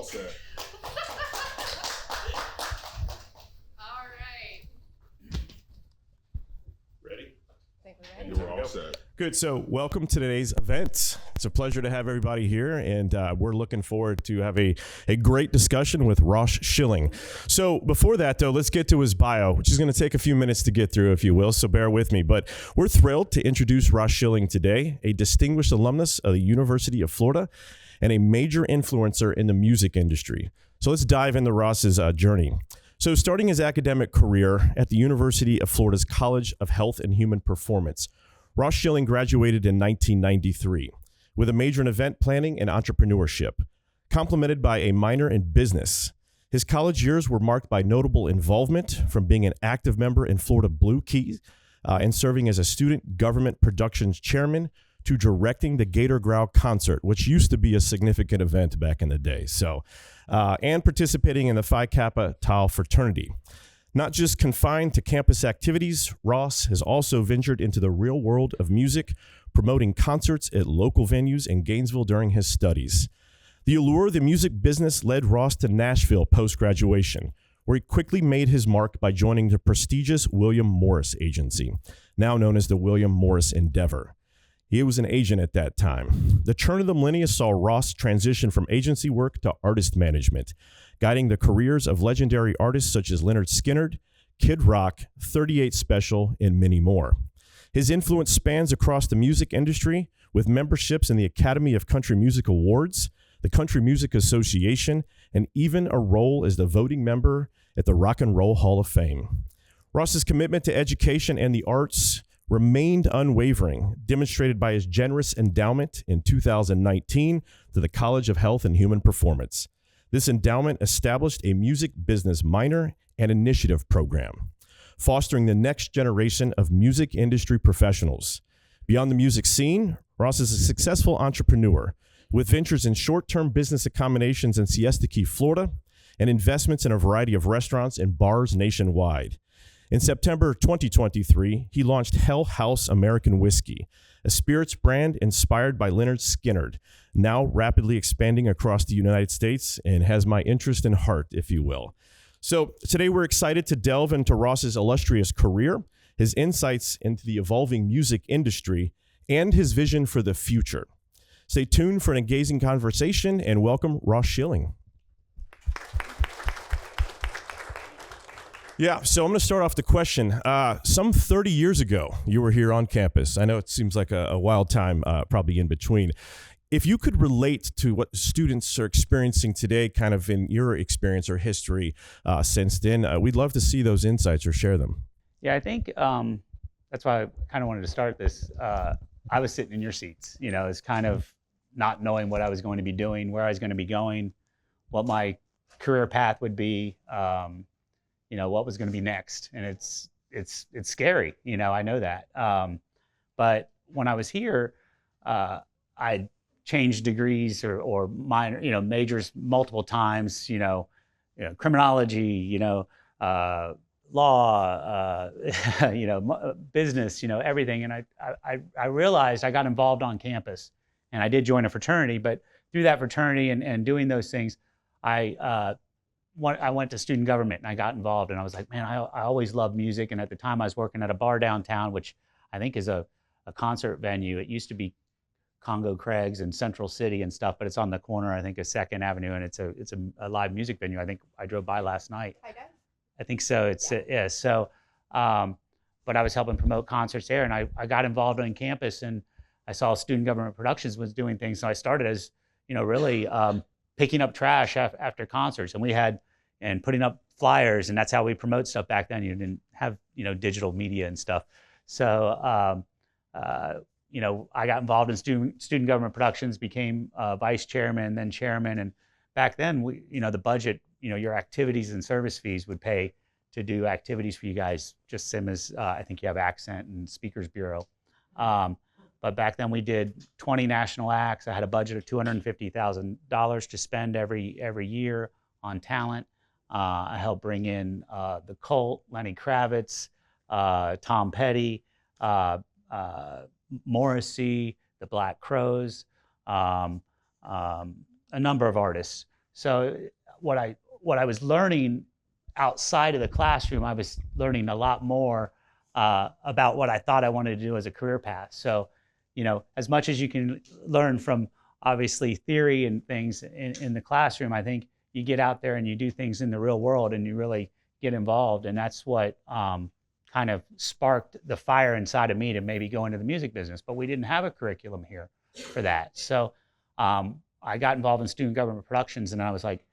All set. All right. Ready? I think we're ready. And we're all set. Good. So welcome to today's event. It's a pleasure to have everybody here, and we're looking forward to have a great discussion with Ross Schilling. So before that, though, let's get to his bio, which is going to take a few minutes to get through, if you will, so bear with me. But we're thrilled to introduce Ross Schilling today, a distinguished alumnus of the University of Florida and a major influencer in the music industry. So let's dive into Ross's journey. So starting his academic career at the University of Florida's College of Health and Human Performance, Ross Schilling graduated in 1993 with a major in event planning and entrepreneurship, complemented by a minor in business. His college years were marked by notable involvement from being an active member in Florida Blue Keys and serving as a student government productions chairman to directing the Gator Growl concert, which used to be a significant event back in the day. So, and participating in the Phi Kappa Tau fraternity. Not just confined to campus activities, Ross has also ventured into the real world of music, promoting concerts at local venues in Gainesville during his studies. The allure of the music business led Ross to Nashville post-graduation, where he quickly made his mark by joining the prestigious William Morris Agency, now known as the William Morris Endeavor. He was an agent at that time. The turn of the millennium saw Ross transition from agency work to artist management, guiding the careers of legendary artists such as Lynyrd Skynyrd, Kid Rock, 38 Special, and many more. His influence spans across the music industry with memberships in the Academy of Country Music Awards, the Country Music Association, and even a role as the voting member at the Rock and Roll Hall of Fame. Ross's commitment to education and the arts remained unwavering, demonstrated by his generous endowment in 2019 to the College of Health and Human Performance. This endowment established a music business minor and initiative program, fostering the next generation of music industry professionals. Beyond the music scene, Ross is a successful entrepreneur with ventures in short-term business accommodations in Siesta Key, Florida, and investments in a variety of restaurants and bars nationwide. In September 2023, he launched Hell House American Whiskey, a spirits brand inspired by Lynyrd Skynyrd, now rapidly expanding across the United States and has my interest and heart, if you will. So today we're excited to delve into Ross's illustrious career, his insights into the evolving music industry, and his vision for the future. Stay tuned for an engaging conversation and welcome Ross Schilling. Yeah, so I'm going to start off the question. Some 30 years ago, you were here on campus. I know it seems like a wild time, probably in between. If you could relate to what students are experiencing today, kind of in your experience or history since then, we'd love to see those insights or share them. Yeah, I think that's why I kind of wanted to start this. I was sitting in your seats, as kind of not knowing what I was going to be doing, where I was going to be going, what my career path would be. What was going to be next, and it's scary. I know that. But when I was here, I changed degrees or minor, majors multiple times. Criminology, law, business, everything. And I realized I got involved on campus, and I did join a fraternity. But through that fraternity and doing those things, I went to student government and I got involved, and I was like, man, I always loved music. And at the time I was working at a bar downtown, which I think is a concert venue. It used to be Congo Craig's and Central City and stuff, but it's on the corner, I think, of 2nd Avenue, and it's a live music venue. I think I drove by last night. I think so. But I was helping promote concerts there, and I got involved on campus, and I saw Student Government Productions was doing things. So I started as, really picking up trash after concerts, and putting up flyers, and that's how we promote stuff back then. You didn't have, digital media and stuff. So, I got involved in student government productions, became vice chairman, then chairman. And back then, the budget, your activities and service fees would pay to do activities for you guys, just same as I think you have Accent and Speakers Bureau. But back then we did 20 national acts. I had a budget of $250,000 to spend every year on talent. I helped bring in the Cult, Lenny Kravitz, Tom Petty, Morrissey, the Black Crowes, a number of artists So what I was learning outside of the classroom, I was learning a lot more about what I thought I wanted to do as a career path. So, as much as you can learn from obviously theory and things in the classroom, I think you get out there and you do things in the real world and you really get involved. And that's what kind of sparked the fire inside of me to maybe go into the music business. But we didn't have a curriculum here for that. So I got involved in student government productions, and I was like,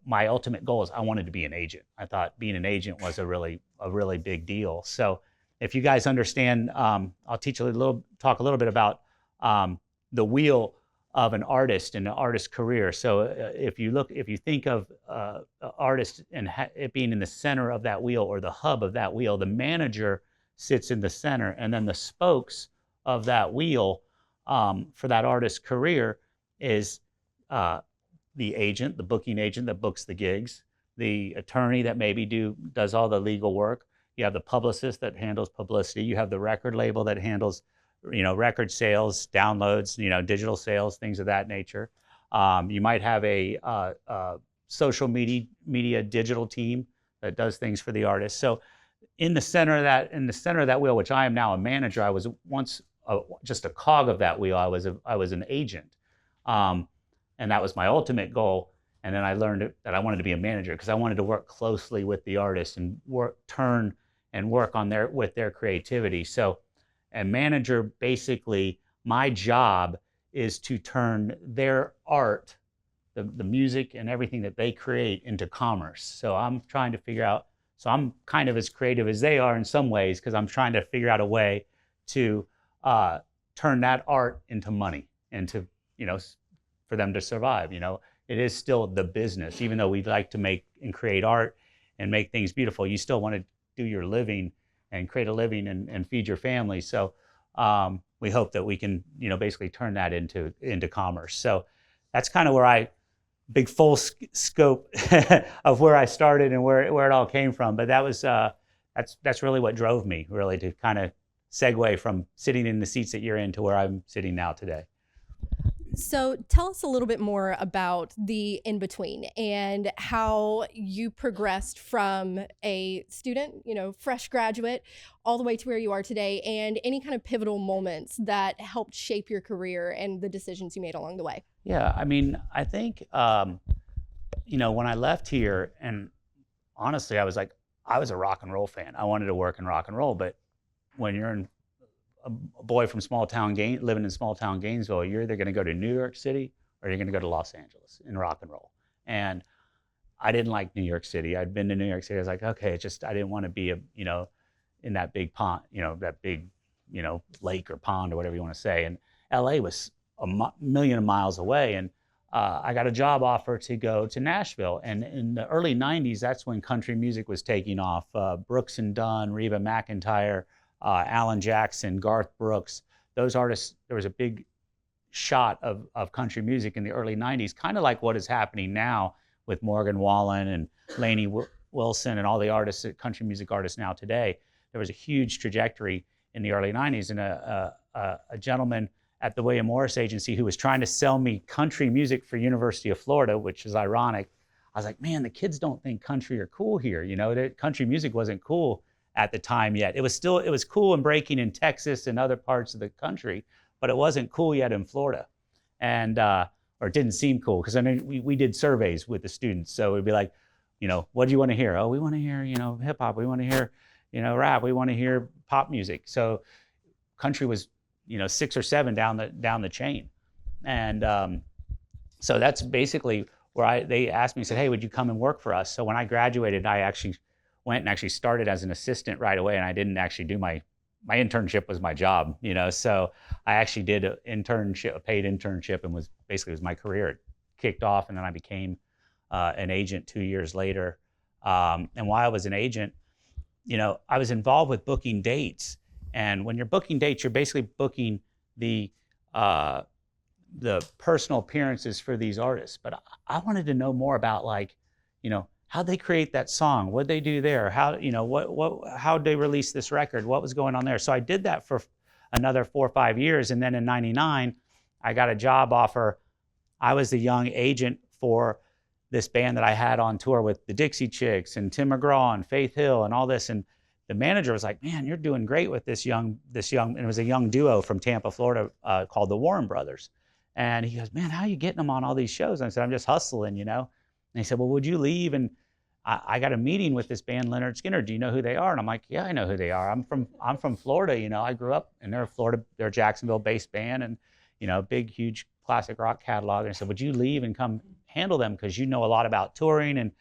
my ultimate goal is I wanted to be an agent. I thought being an agent was a really big deal. So if you guys understand, I'll talk a little bit about the wheel of an artist and an artist's career. So if you think of artist and it being in the center of that wheel or the hub of that wheel, the manager sits in the center, and then the spokes of that wheel for that artist's career is the agent, the booking agent that books the gigs, the attorney that maybe does all the legal work. You have the publicist that handles publicity. You have the record label that handles, record sales, downloads, digital sales, things of that nature. You might have a social media digital team that does things for the artist. So in the center of that wheel, which I am now a manager, I was once just a cog of that wheel. I was an agent. And that was my ultimate goal. And then I learned that I wanted to be a manager because I wanted to work closely with the artists and work on with their creativity. So a manager, basically, my job is to turn their art, the music and everything that they create, into commerce. So I'm trying to figure out, so I'm kind of as creative as they are in some ways, because I'm trying to figure out a way to turn that art into money and to, for them to survive. It is still the business. Even though we'd like to make and create art and make things beautiful, you still want to do your living and create a living and feed your family. So we hope that we can, basically turn that into commerce. So that's kind of big full scope of where I started and where it all came from. But that was that's really what drove me, really, to kind of segue from sitting in the seats that you're in to where I'm sitting now today. So tell us a little bit more about the in-between and how you progressed from a student, fresh graduate, all the way to where you are today, and any kind of pivotal moments that helped shape your career and the decisions you made along the way. Yeah, I think, when I left here, and honestly, I was a rock and roll fan. I wanted to work in rock and roll, but when you're a boy from living in small town Gainesville, you're either going to go to New York City or you're going to go to Los Angeles in rock and roll. And I didn't like New York City. I'd been to New York City. I was like, okay, I didn't want to be in that big pond, that big, lake or pond or whatever you want to say. And LA was a million miles away. And I got a job offer to go to Nashville. And in the early 90s, that's when country music was taking off. Brooks and Dunn, Reba McEntire, Alan Jackson, Garth Brooks, those artists, there was a big shot of country music in the early 90s, kind of like what is happening now with Morgan Wallen and Lainey Wilson and all the country music artists now today. There was a huge trajectory in the early 90s, and a gentleman at the William Morris Agency who was trying to sell me country music for University of Florida, which is ironic. I was like, man, the kids don't think country are cool here. Country music wasn't cool at the time yet. It was cool and breaking in Texas and other parts of the country, but it wasn't cool yet in Florida. And, or it didn't seem cool, because we did surveys with the students. So it'd be like, what do you want to hear? Oh, we want to hear, hip hop. We want to hear, rap. We want to hear pop music. So country was, 6 or 7 down the chain. And so that's basically where they asked me, said, hey, would you come and work for us? So when I graduated, I actually went and actually started as an assistant right away, and I didn't actually do my internship was my job, so I actually did a paid internship, and was my career. It kicked off, and then I became an agent 2 years later. And while I was an agent, I was involved with booking dates. And when you're booking dates, you're basically booking the personal appearances for these artists. But I wanted to know more about, how'd they create that song? What'd they do there? How'd they release this record? What was going on there? So I did that for another 4 or 5 years. And then in '99, I got a job offer. I was the young agent for this band that I had on tour with the Dixie Chicks and Tim McGraw and Faith Hill and all this. And the manager was like, man, you're doing great with this young, and it was a young duo from Tampa, Florida, called the Warren Brothers. And he goes, man, how are you getting them on all these shows? And I said, I'm just hustling, you know? And he said, well, would you leave? And I got a meeting with this band, Leonard Skinner. Do you know who they are? And I'm like, yeah, I know who they are. I'm from Florida, you know. I grew up, and they're a Jacksonville-based band, and, you know, big, huge classic rock catalog. And I said, would you leave and come handle them, because you know a lot about touring? And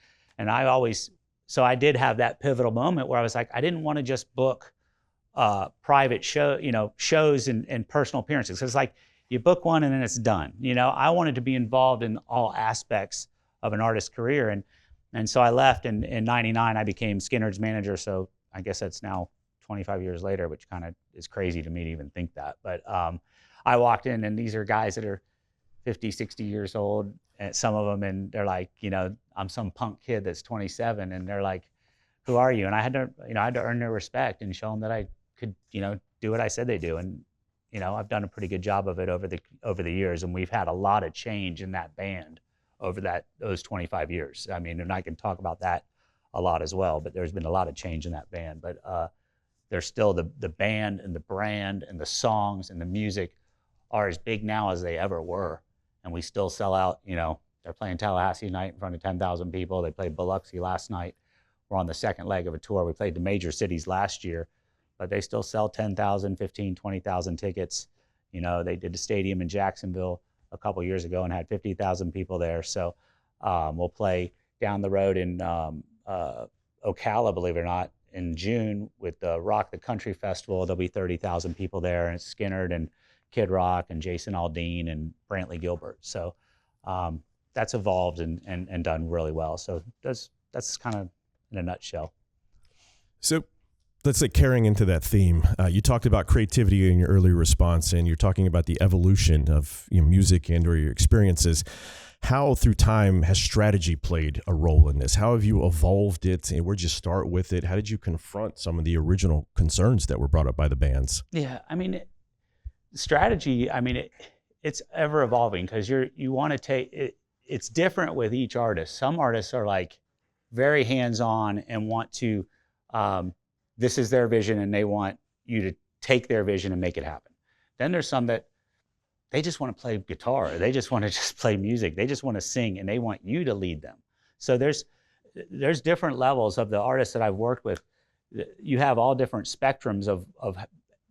so I did have that pivotal moment where I was like, I didn't want to just book private shows and personal appearances. It's like you book one and then it's done. You know, I wanted to be involved in all aspects of an artist's career. And so I left, and in 99, I became Skinner's manager. So I guess that's now 25 years later, which kind of is crazy to me to even think that. But I walked in, and these are guys that are 50, 60 years old, and some of them, and they're like, you know, I'm some punk kid that's 27, and they're like, who are you? And I had to earn their respect and show them that I could, you know, do what I said they do. And, you know, I've done a pretty good job of it over the years, and we've had a lot of change in that band over those 25 years. I mean, and I can talk about that a lot as well, but there's been a lot of change in that band. But there's still the band and the brand and the songs and the music are as big now as they ever were. And we still sell out. You know, they're playing Tallahassee tonight in front of 10,000 people. They played Biloxi last night. We're on the second leg of a tour. We played the major cities last year, but they still sell 10,000, 15, 20,000 tickets. You know, they did the stadium in Jacksonville a couple years ago and had 50,000 people there. So we'll play down the road in Ocala, believe it or not, in June with the Rock the Country Festival. There'll be 30,000 people there, and it's Skinner and Kid Rock and Jason Aldean and Brantley Gilbert. So that's evolved and done really well. So that's kind of in a nutshell. So let's say carrying into that theme, you talked about creativity in your earlier response, and you're talking about the evolution of music and or your experiences. How through time has strategy played a role in this? How have you evolved it, and where'd you start with it? How did you confront some of the original concerns that were brought up by the bands? Yeah, I mean, strategy, I mean, it's ever evolving, because you want to take it. It's different with each artist. Some artists are like very hands-on and want to, this is their vision, and they want you to take their vision and make it happen. Then there's some that they just want to play guitar. They just want to just play music. They just want to sing, and they want you to lead them. So there's different levels of the artists that I've worked with. You have all different spectrums of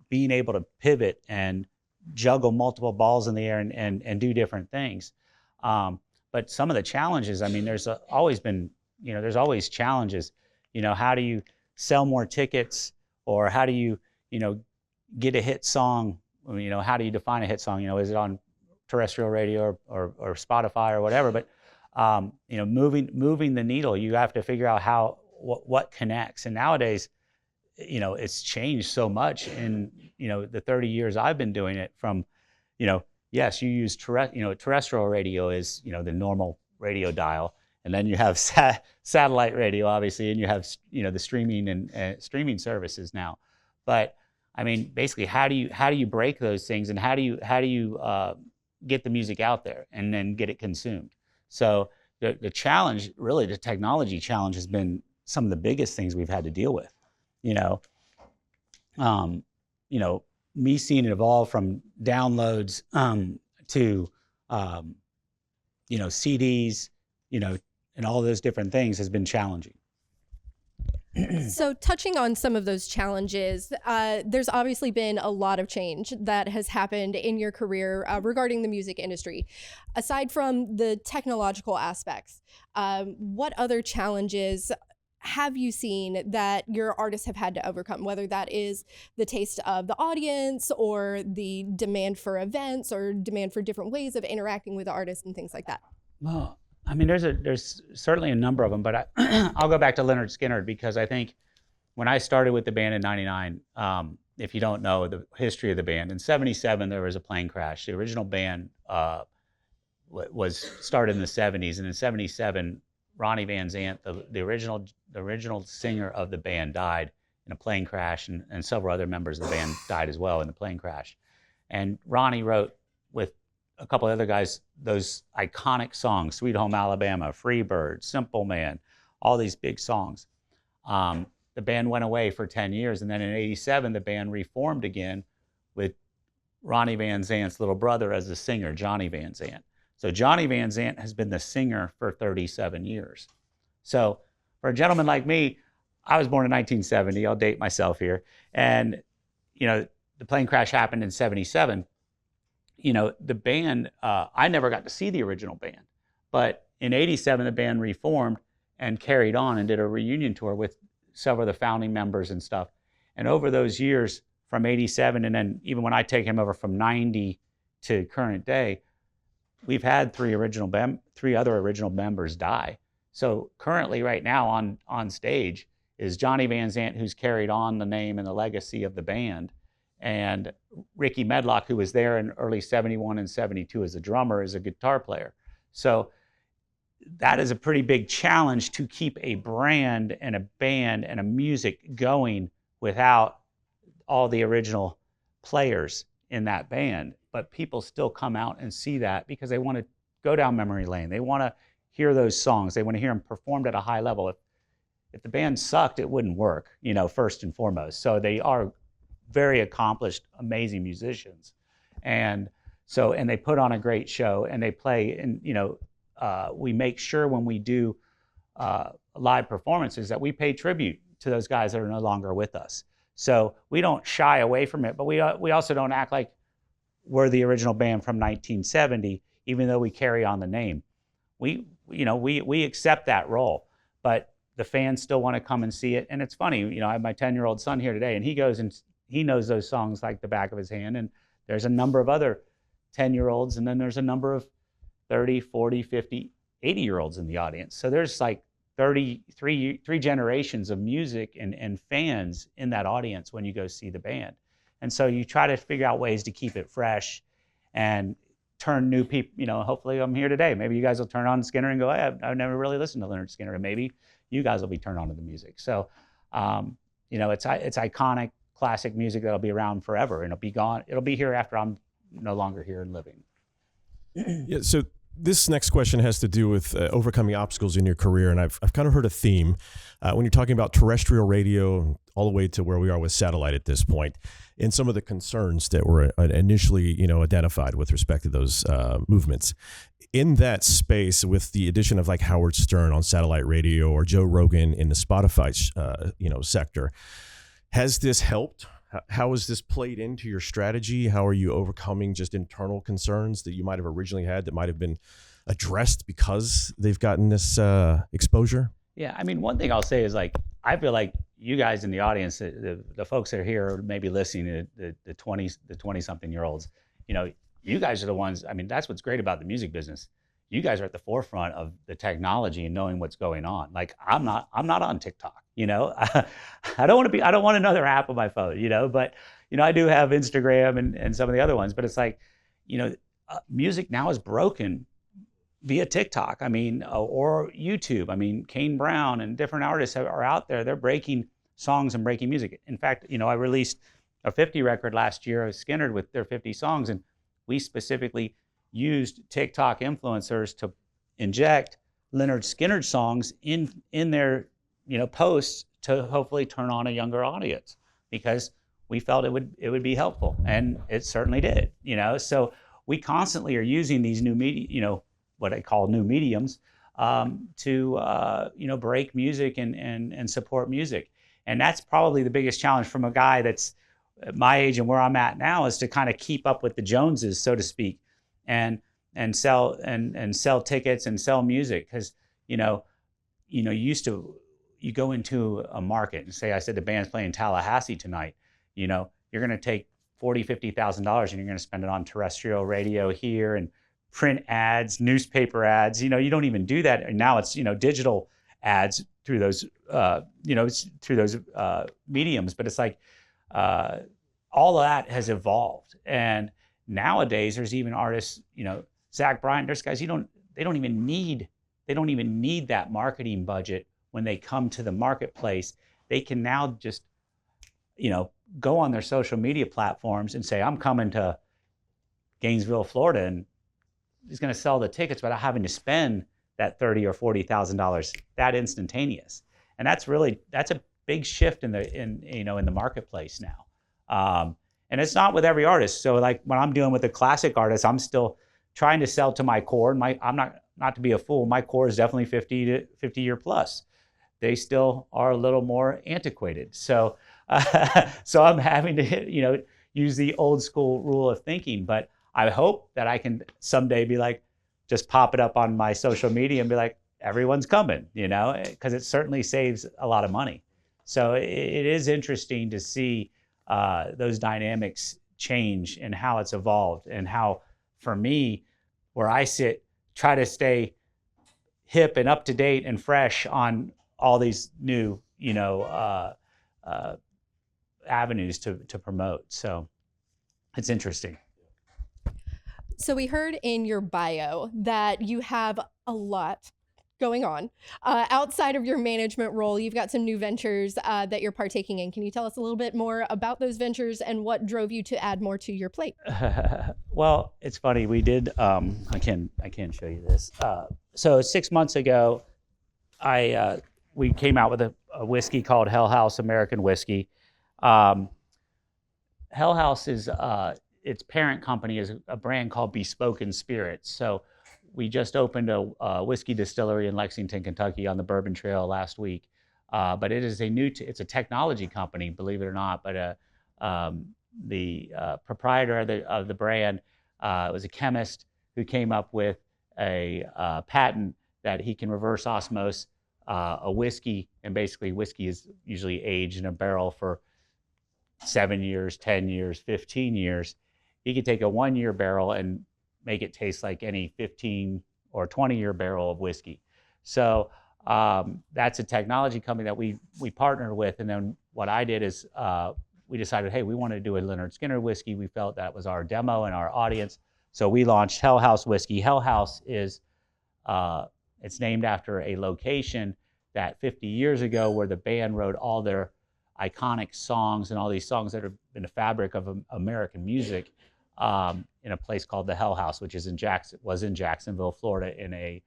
being able to pivot and juggle multiple balls in the air and do different things. But some of the challenges, I mean, there's always been, you know, there's always challenges. You know, how do you sell more tickets, or how do you, you know, get a hit song? You know, how do you define a hit song? You know, is it on terrestrial radio or Spotify or whatever? But you know, moving the needle, you have to figure out what connects. And nowadays, you know, it's changed so much in, you know, the 30 years I've been doing it. From, you know, yes, you use terrestrial radio is, you know, the normal radio dial, and then you have satellite radio, obviously, and you have, you know, the streaming and streaming services now. But I mean, basically, how do you break those things, and how do you get the music out there and then get it consumed? So the challenge, really, the technology challenge, has been some of the biggest things we've had to deal with. You know, me seeing it evolve from downloads to you know, CDs, you know, and all those different things has been challenging. So touching on some of those challenges, there's obviously been a lot of change that has happened in your career regarding the music industry. Aside from the technological aspects, what other challenges have you seen that your artists have had to overcome, whether that is the taste of the audience or the demand for events or demand for different ways of interacting with the artists and things like that? Well, I mean, there's certainly a number of them, but I'll go back to Leonard Skinner, because I think when I started with the band in '99, if you don't know the history of the band, in '77 there was a plane crash. The original band was started in the '70s, and in '77, Ronnie Van Zant, the original singer of the band, died in a plane crash, and several other members of the band died as well in the plane crash. And Ronnie wrote with a couple other guys, those iconic songs, Sweet Home Alabama, Free Bird, Simple Man, all these big songs. The band went away for 10 years, and then in '87, the band reformed again with Ronnie Van Zant's little brother as the singer, Johnny Van Zant. So Johnny Van Zant has been the singer for 37 years. So for a gentleman like me, I was born in 1970, I'll date myself here, and the plane crash happened in '77. The band, I never got to see the original band, but in '87, the band reformed and carried on and did a reunion tour with several of the founding members and stuff. And over those years, from '87, and then even when I take him over from '90 to current day, we've had three other original members die. So currently, right now on stage is Johnny Van Zant, who's carried on the name and the legacy of the band, and Ricky Medlock, who was there in early '71 and '72 as a drummer, as a guitar player. So that is a pretty big challenge to keep a brand and a band and a music going without all the original players in that band. But people still come out and see that because they want to go down memory lane. They want to hear those songs. They want to hear them performed at a high level. If the band sucked, it wouldn't work, first and foremost. So they are very accomplished, amazing musicians. And they put on a great show, and they play, and we make sure when we do live performances that we pay tribute to those guys that are no longer with us. So we don't shy away from it, but we also don't act like we're the original band from 1970, even though we carry on the name. We accept that role, but the fans still want to come and see it. And it's funny, I have my 10-year-old son here today, and he goes and he knows those songs like the back of his hand. And there's a number of other 10-year-olds, and then there's a number of 30, 40, 50, 80-year-olds in the audience. So there's like three generations of music and fans in that audience when you go see the band. And so you try to figure out ways to keep it fresh and turn new people, hopefully I'm here today. Maybe you guys will turn on Skinner and go, hey, I've never really listened to Lynyrd Skynyrd. And maybe you guys will be turned on to the music. So, it's iconic, classic music that'll be around forever, and it'll be gone. It'll be here after I'm no longer here and living. Yeah, so this next question has to do with overcoming obstacles in your career, and I've kind of heard a theme when you're talking about terrestrial radio all the way to where we are with satellite at this point, and some of the concerns that were initially identified with respect to those movements. In that space, with the addition of like Howard Stern on satellite radio or Joe Rogan in the Spotify sector, has this helped? How has this played into your strategy? How are you overcoming just internal concerns that you might have originally had that might have been addressed because they've gotten this exposure? Yeah, I mean, one thing I'll say is I feel like you guys in the audience, the folks that are here or maybe listening, the 20-something-year-olds, you guys are the ones. I mean, that's what's great about the music business. You guys are at the forefront of the technology and knowing what's going on. Like I'm not on TikTok. I don't want another app on my phone. But I do have Instagram and some of the other ones. But it's like, music now is broken via TikTok. I mean, or YouTube. I mean, Kane Brown and different artists are out there. They're breaking songs and breaking music. In fact, I released a 50 record last year of Skynyrd with their 50 songs, and we specifically used TikTok influencers to inject Lynyrd Skynyrd songs in their posts to hopefully turn on a younger audience, because we felt it would be helpful, and it certainly did. So we constantly are using these new media, what I call new mediums, to break music and support music. And that's probably the biggest challenge from a guy that's my age and where I'm at now, is to kind of keep up with the Joneses, so to speak, and sell tickets and sell music. Because you go into a market and say, I said the band's playing Tallahassee tonight, you're going to take $40,000-$50,000 and you're going to spend it on terrestrial radio here and print ads, newspaper ads. You don't even do that. And now it's digital ads through those mediums. But it's like all of that has evolved. And nowadays there's even artists, Zach Bryan, there's guys they don't even need that marketing budget when they come to the marketplace. They can now just go on their social media platforms and say, I'm coming to Gainesville, Florida, and is going to sell the tickets without having to spend that $30,000 or $40,000 that instantaneous. And that's a big shift in the marketplace now. And it's not with every artist. So like when I'm dealing with a classic artist, I'm still trying to sell to my core. I'm not to be a fool. My core is definitely 50 year plus. They still are a little more antiquated. So so I'm having to use the old school rule of thinking. But I hope that I can someday be like, just pop it up on my social media and be like, everyone's coming, because it certainly saves a lot of money. So it is interesting to see those dynamics change and how it's evolved, and how, for me, where I sit, try to stay hip and up to date and fresh on all these new, avenues to promote. So it's interesting. So we heard in your bio that you have a lot going on. Outside of your management role, you've got some new ventures that you're partaking in. Can you tell us a little bit more about those ventures and what drove you to add more to your plate? Well, it's funny. We did, I can show you this. So 6 months ago, we came out with a whiskey called Hell House American Whiskey. Hell House is, its parent company is a brand called Bespoken Spirits. So we just opened a whiskey distillery in Lexington, Kentucky on the Bourbon Trail last week. But it is it's a technology company, believe it or not. But the proprietor of the brand was a chemist who came up with a patent that he can reverse osmose a whiskey. And basically whiskey is usually aged in a barrel for 7 years, 10 years, 15 years. He could take a 1-year barrel and make it taste like any 15 or 20-year barrel of whiskey. So that's a technology company that we partnered with. And then what I did is we decided, hey, we want to do a Leonard Skinner whiskey. We felt that was our demo and our audience. So we launched Hell House Whiskey. Hell House is, it's named after a location that 50 years ago where the band wrote all their iconic songs and all these songs that have been the fabric of American music. In a place called the Hell House, which is in Jacksonville, Florida, in a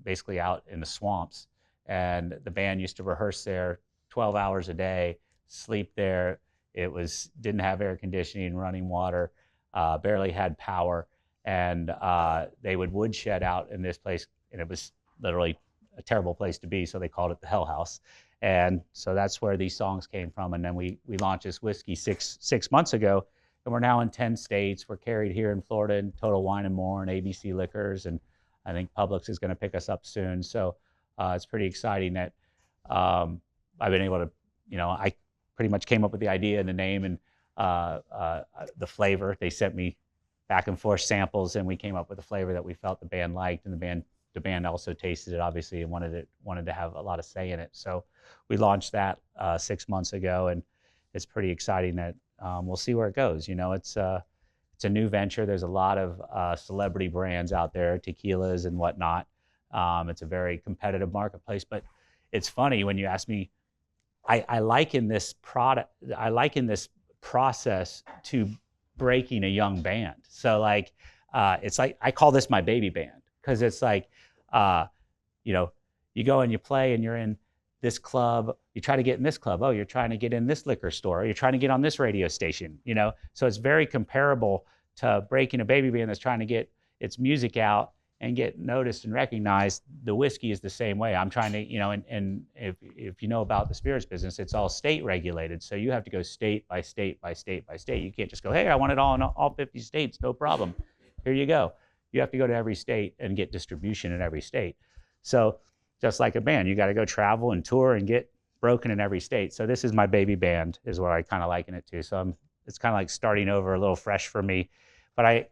basically out in the swamps. And the band used to rehearse there 12 hours a day, sleep there. It didn't have air conditioning, running water, barely had power, and they would woodshed out in this place, and it was literally a terrible place to be. So they called it the Hell House. And so that's where these songs came from. And then we launched this whiskey six months ago. And we're now in 10 states. We're carried here in Florida in Total Wine & More and ABC Liquors. And I think Publix is going to pick us up soon. So it's pretty exciting that I've been able to, I pretty much came up with the idea and the name and the flavor. They sent me back and forth samples, and we came up with a flavor that we felt the band liked. And the band also tasted it, obviously, and wanted to have a lot of say in it. So we launched that 6 months ago, and it's pretty exciting that we'll see where it goes. It's a new venture. There's a lot of celebrity brands out there, tequilas and whatnot. It's a very competitive marketplace, but it's funny when you ask me, I liken this process to breaking a young band. So it's like, I call this my baby band, because it's like, you go and you play and you're in this club, you try to get in this club, oh, you're trying to get in this liquor store, or you're trying to get on this radio station, So it's very comparable to breaking a baby band that's trying to get its music out and get noticed and recognized. The whiskey is the same way. I'm trying to, and if you know about the spirits business, it's all state regulated. So you have to go state by state by state by state. You can't just go, hey, I want it all in all 50 states, no problem. Here you go. You have to go to every state and get distribution in every state. So just like a band, you got to go travel and tour and get broken in every state. So this is my baby band, is what I kind of liken it to. So it's kind of like starting over, a little fresh for me. But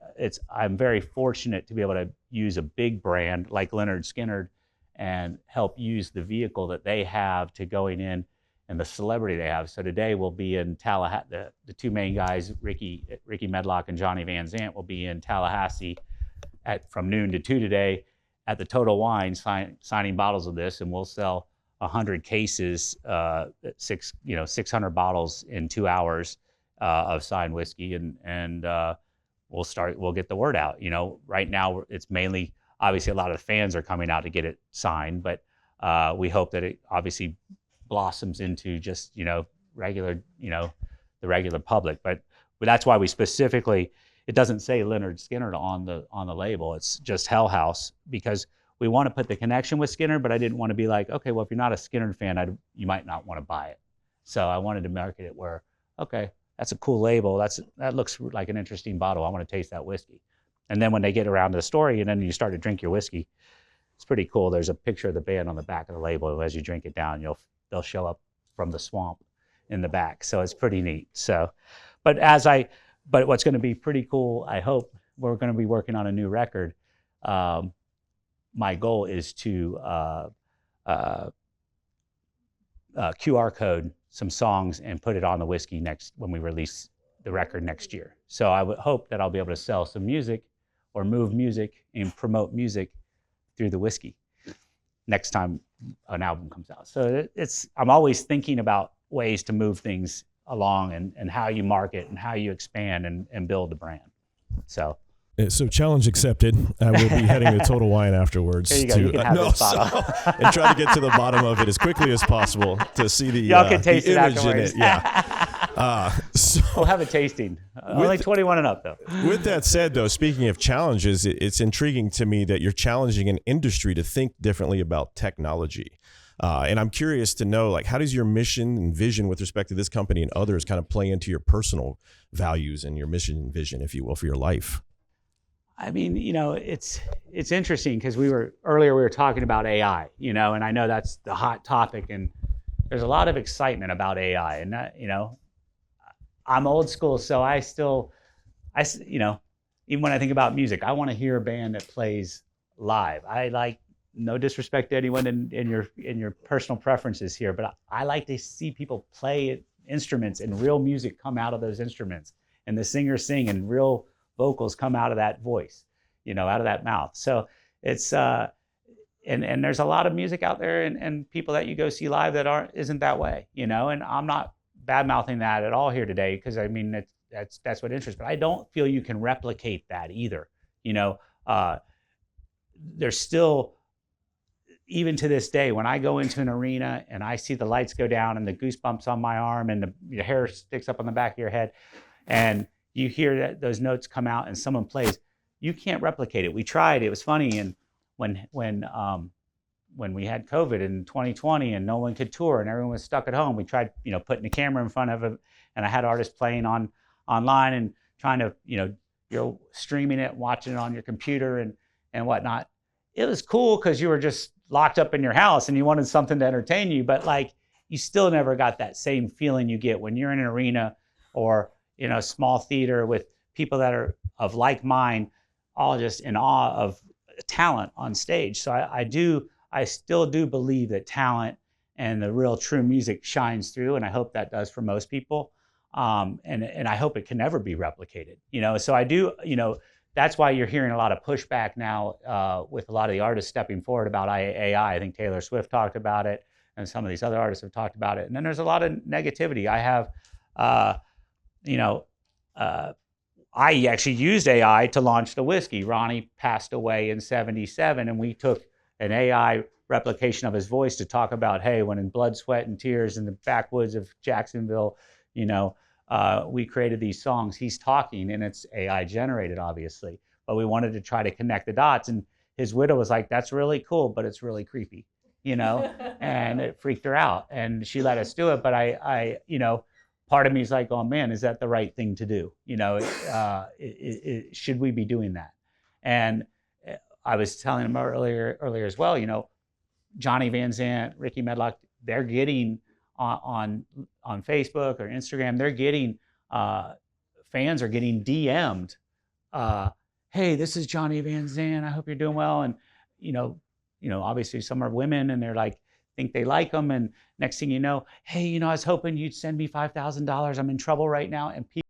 I'm very fortunate to be able to use a big brand like Leonard Skinner and help use the vehicle that they have to going in and the celebrity they have. So today we'll be in Tallahassee. The two main guys, Ricky Medlock and Johnny Van Zant, will be in Tallahassee from noon to 2 today at the Total Wine signing bottles of this, and we'll sell 100 cases, 600 bottles in 2 hours of signed whiskey, and we'll get the word out. Right now it's mainly, obviously a lot of the fans are coming out to get it signed, but we hope that it obviously blossoms into just, regular, the regular public. But that's why we specifically, it doesn't say Lynyrd Skynyrd on the label. It's just Hell House, because we want to put the connection with Skynyrd, but I didn't want to be like, okay, well, if you're not a Skynyrd fan, you might not want to buy it. So I wanted to market it where, okay, that's a cool label. That looks like an interesting bottle. I want to taste that whiskey. And then when they get around to the story and then you start to drink your whiskey, it's pretty cool. There's a picture of the band on the back of the label. As you drink it down, they'll show up from the swamp in the back. So it's pretty neat. So, but what's going to be pretty cool, I hope, we're going to be working on a new record. My goal is to QR code some songs and put it on the whiskey when we release the record next year. So I would hope that I'll be able to sell some music or move music and promote music through the whiskey next time an album comes out. So I'm always thinking about ways to move things along and how you market and how you expand and build the brand. So challenge accepted. I will be heading to Total Wine afterwards there you go. You can have this bottle. And try to get to the bottom of it as quickly as possible to see the, y'all can taste the it image afterwards. in it. Yeah. We'll have a tasting. Only 21 and up, though. With that said, though, speaking of challenges, it's intriguing to me that you're challenging an industry to think differently about technology. And I'm curious to know, how does your mission and vision with respect to this company and others kind of play into your personal values and your mission and vision, if you will, for your life? I mean, it's interesting because earlier we were talking about AI, and I know that's the hot topic, and there's a lot of excitement about AI, and that, I'm old school, so even when I think about music, I want to hear a band that plays live. I like, no disrespect to anyone in your personal preferences here, but I like to see people play instruments and real music come out of those instruments, and the singer sing and real vocals come out of that voice, out of that mouth. So it's and there's a lot of music out there and people that you go see live that isn't that way, and I'm not bad mouthing that at all here today, because I mean that's what interests, but I don't feel you can replicate that either. There's still, even to this day, when I go into an arena and I see the lights go down and the goosebumps on my arm and your hair sticks up on the back of your head, and you hear those notes come out and someone plays, you can't replicate it. We tried. It was funny. And when we had COVID in 2020 and no one could tour and everyone was stuck at home, we tried, putting a camera in front of it, and I had artists playing online and trying to, you're streaming it, watching it on your computer and whatnot. It was cool because you were just locked up in your house and you wanted something to entertain you, but you still never got that same feeling you get when you're in an arena or a small theater with people that are of like mind, all just in awe of talent on stage. So I still do believe that talent and the real true music shines through, and I hope that does for most people. And I hope it can never be replicated. So I do, that's why you're hearing a lot of pushback now with a lot of the artists stepping forward about AI. I think Taylor Swift talked about it, and some of these other artists have talked about it. And then there's a lot of negativity. I have, I actually used AI to launch the whiskey. Ronnie passed away in '77, and we took an AI replication of his voice to talk about, hey, when in Blood, Sweat, and Tears in the backwoods of Jacksonville, we created these songs. He's talking, and it's AI generated, obviously. But we wanted to try to connect the dots. And his widow was like, that's really cool, but it's really creepy, and it freaked her out. And she let us do it. But I part of me is like, oh man, is that the right thing to do? Should we be doing that? And I was telling him earlier as well, Johnny Van Zant, Ricky Medlock, they're getting on Facebook or Instagram, they're getting, fans are getting DM'd, hey, this is Johnny Van Zant, I hope you're doing well. And, obviously some are women and they're like, think they like them. And next thing you know, hey, I was hoping you'd send me $5,000. I'm in trouble right now. And people